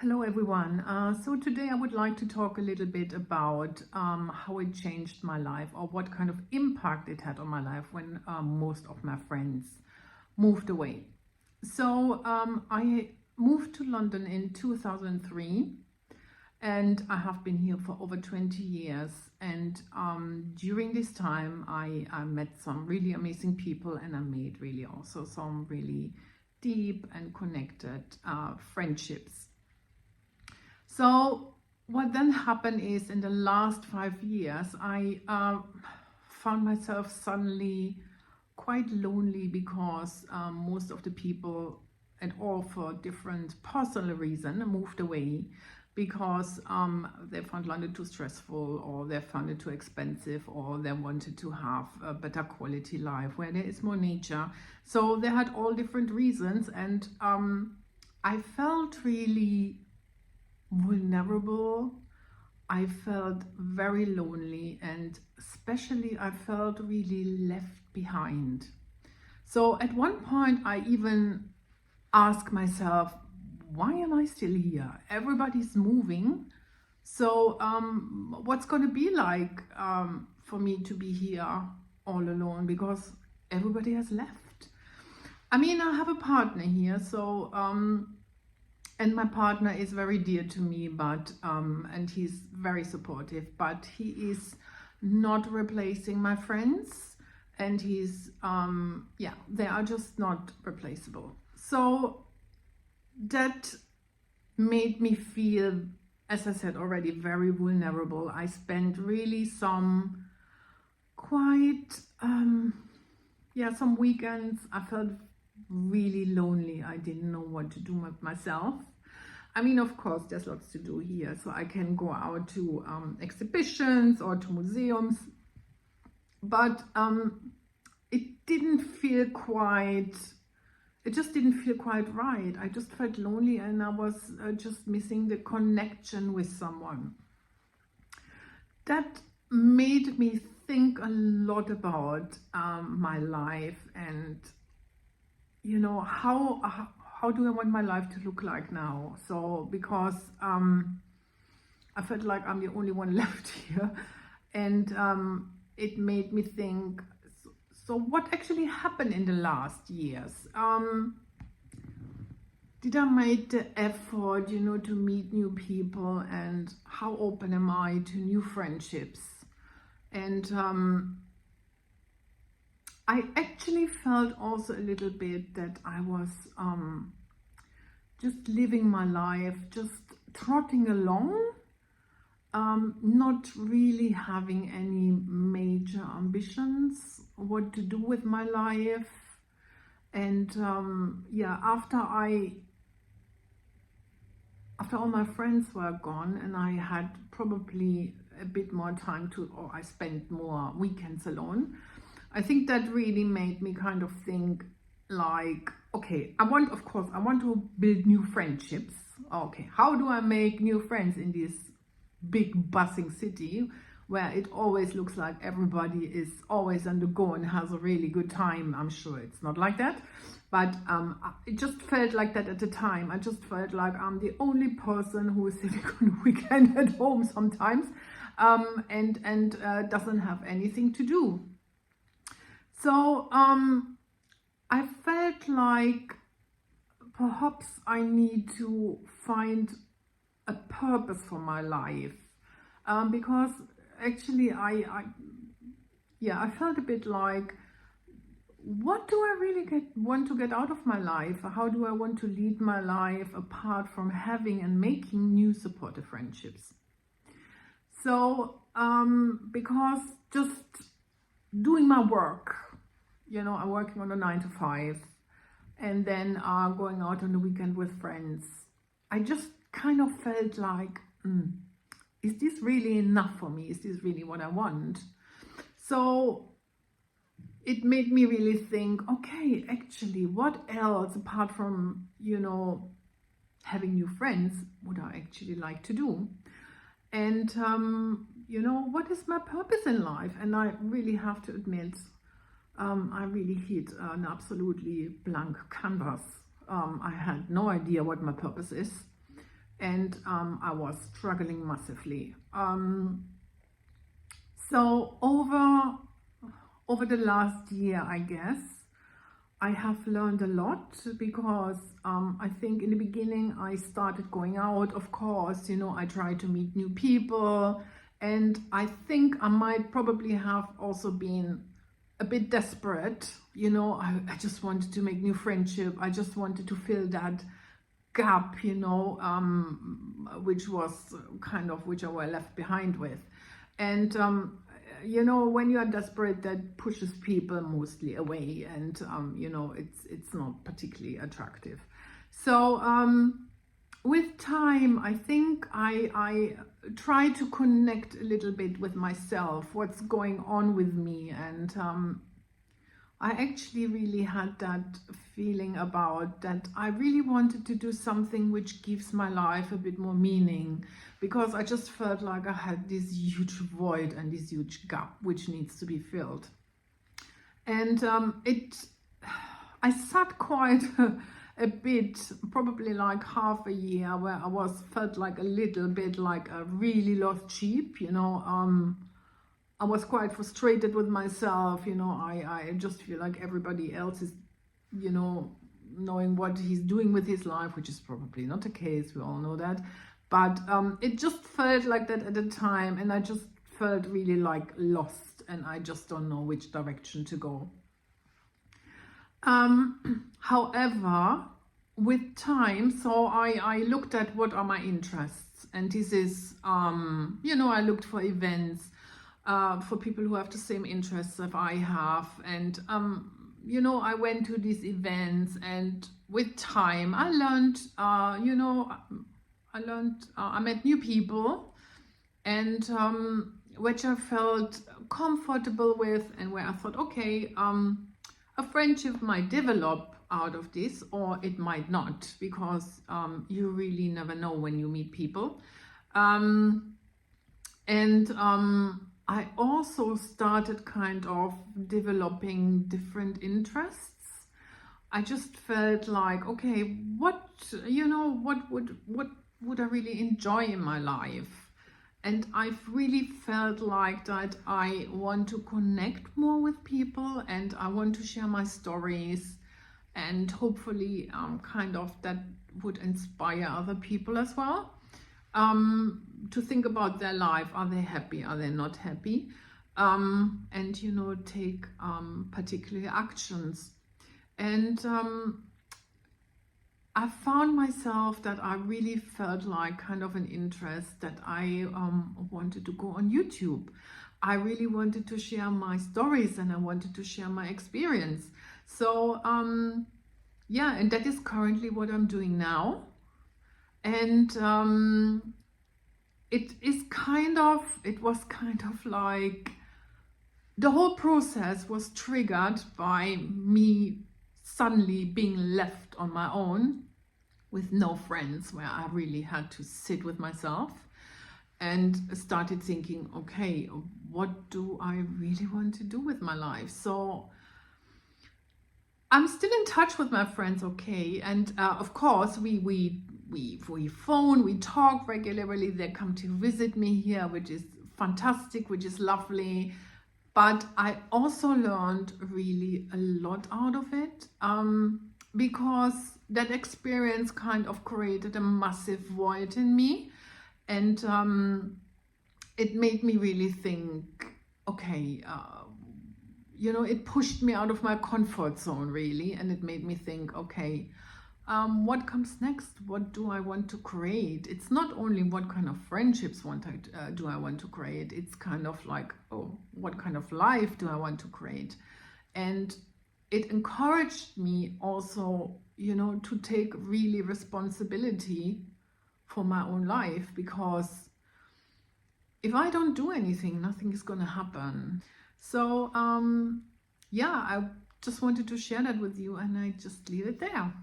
Hello everyone. So today I would like to talk a little bit about how it changed my life, or what kind of impact it had on my life when most of my friends moved away. So I moved to London in 2003, and I have been here for over 20 years. And during this time I met some really amazing people, and I made really also some really deep and connected friendships. So what then happened is, in the last 5 years, I found myself suddenly quite lonely, because most of the people, and all for different personal reasons, moved away because they found London too stressful, or they found it too expensive, or they wanted to have a better quality life where there is more nature. So they had all different reasons, and I felt really vulnerable. I felt very lonely, and especially I felt really left behind. So at one point I even asked myself, why am I still here? Everybody's moving. So what's going to be like for me to be here all alone, because everybody has left? I mean, I have a partner here, so and my partner is very dear to me, but and he's very supportive, but he is not replacing my friends, and he's yeah, they are just not replaceable. So that made me feel, as I said already, very vulnerable. I spent really some quite yeah, some weekends I felt really lonely. I didn't know what to do with myself. I mean, of course, there's lots to do here. So I can go out to exhibitions or to museums, but it didn't feel quite, it just didn't feel quite right. I just felt lonely, and I was just missing the connection with someone. That made me think a lot about my life, and you know, how do I want my life to look like now? So because I felt like I'm the only one left here, and it made me think, so what actually happened in the last years? Did I make the effort, you know, to meet new people, and how open am I to new friendships? And I actually felt also a little bit that I was just living my life, just trotting along, not really having any major ambitions, what to do with my life. And yeah, after all my friends were gone, and I had probably a bit more time to, or I spent more weekends alone, I think that really made me kind of think, like, okay, of course, I want to build new friendships. Okay, how do I make new friends in this big buzzing city where it always looks like everybody is always on the go and has a really good time? I'm sure it's not like that, but it just felt like that at the time. I just felt like I'm the only person who is sitting on the weekend at home sometimes, and doesn't have anything to do. So I felt like perhaps I need to find a purpose for my life, because actually I felt a bit like, what do I really want to get out of my life? How do I want to lead my life apart from having and making new supportive friendships? So because just doing my work, you know, I'm working on a 9 to 5, and then going out on the weekend with friends, I just kind of felt like, is this really enough for me? Is this really what I want? So it made me really think, okay, actually, what else apart from, you know, having new friends would I actually like to do? And you know, what is my purpose in life? And I really have to admit, I really hit an absolutely blank canvas. I had no idea what my purpose is. and I was struggling massively. So over the last year, I guess, I have learned a lot, because I think in the beginning I started going out. Of course, you know, I tried to meet new people, and I think I might probably have also been a bit desperate. You know, I just wanted to make new friendship. I just wanted to fill that gap, you know, which was which I were left behind with. And you know, when you are desperate, that pushes people mostly away, and you know, it's not particularly attractive. So with time, I think I try to connect a little bit with myself, what's going on with me, and I actually really had that feeling about that I really wanted to do something which gives my life a bit more meaning, because I just felt like I had this huge void and this huge gap which needs to be filled. And I sat quite a bit, probably like half a year, where I felt like a little bit like a really lost sheep, you know. I was quite frustrated with myself, you know. I just feel like everybody else is, you know, knowing what he's doing with his life, which is probably not the case, we all know that. But it just felt like that at the time, and I just felt really like lost, and I just don't know which direction to go. However, with time, so I looked at what are my interests, and this is, you know, I looked for events, for people who have the same interests that I have, and you know, I went to these events, and with time I learned, you know, I met new people, and which I felt comfortable with, and where I thought, okay, a friendship might develop out of this, or it might not, because you really never know when you meet people. I also started kind of developing different interests. I just felt like, okay, what would I really enjoy in my life? And I've really felt like that I want to connect more with people, and I want to share my stories, and hopefully kind of that would inspire other people as well, to think about their life. Are they happy? Are they not happy? And you know, take particular actions. And I found myself that I really felt like kind of an interest that I wanted to go on YouTube. I really wanted to share my stories, and I wanted to share my experience. So yeah, and that is currently what I'm doing now. And it was kind of like the whole process was triggered by me suddenly being left on my own with no friends, where I really had to sit with myself and started thinking, okay, what do I really want to do with my life? So I'm still in touch with my friends, okay, and of course we phone, we talk regularly. They come to visit me here, which is fantastic, which is lovely. But I also learned really a lot out of it, because that experience kind of created a massive void in me, and it made me really think, okay, you know, it pushed me out of my comfort zone really, and it made me think, okay, what comes next? What do I want to create? It's not only what kind of friendships do I want to create, it's kind of like, oh, what kind of life do I want to create? And it encouraged me also, you know, to take really responsibility for my own life, because if I don't do anything, nothing is gonna happen. So yeah, I just wanted to share that with you, and I just leave it there.